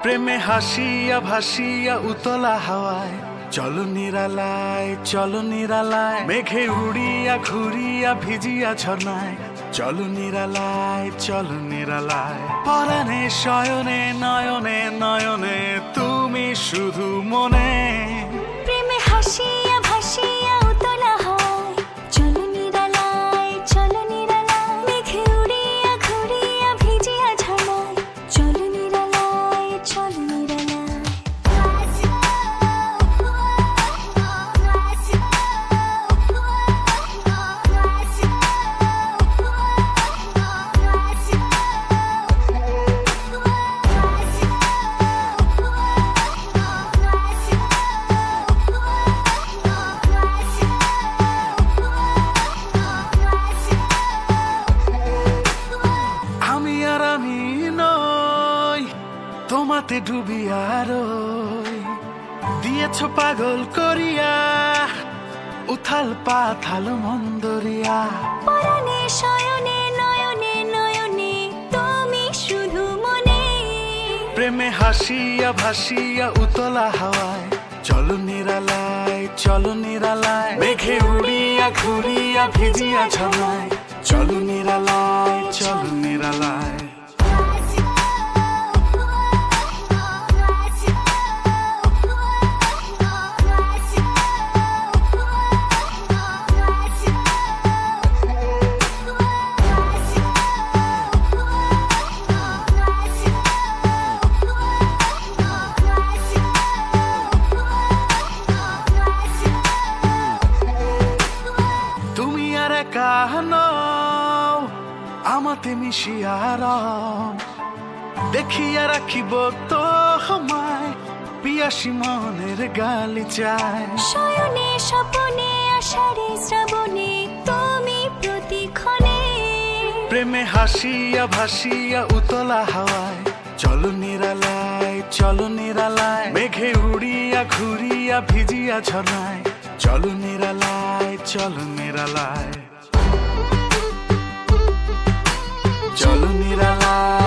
প্রেমে হাসিয়া ভাসিয়া উতলা হাওয়ায় চলো নিরালায়, চলো নিরালায়, মেঘে উড়িয়া ঘুরিয়া ভিজিয়া ঝর্ণায় চলো নিরালায়, চলো নিরালায়। পরাণে শয়নে নয়নে নয়নে তুমি শুধু মনে। প্রেমে হাসিয়া ভাসিয়া উতলা হাওয়ায় চলো নিরালায়, চলো নিরালায়, মেঘে উড়িয়া ঘুরিয়া ভিজিয়া ঝর্ণায় চলো নিরালায়, চলো নিরালায়। আমি আর আমি নই, তোমাতে ডুবিয়া রই, দিয়েছ পাগল করিয়া উথাল পাথাল মন্দরিয়া। পরাণে শয়নে নয়নে নয়নে তুমি শুধু মনে। প্রেমে হাসিয়া ভাসিয়া উতলা হাওয়ায় চলো নিরালায়, চলো নিরালায়, মেঘে উড়িয়া ঘুরিয়া ভিজিয়া ঝর্ণায় চলো নিরালায়, চলো নিরালায়। তুমি আর একা নও, আমাতে মিশিয়া রও, দেখিয়া রাখিব তো আমায় পিয়াসী মনের গালিচায়। শয়নে স্বপনে আষাঢ়ে শ্রাবণে তুমি প্রতিক্ষণে। প্রেমে হাসিয়া ভাসিয়া উতলা হাওয়ায় চলো নিরালায়, চলো নিরালায়, মেঘে উড়িয়া ঘুরিয়া ভিজিয়া ঝর্ণায় চলো নিরালায়, চলো নিরালায়, চলো নিরালায়।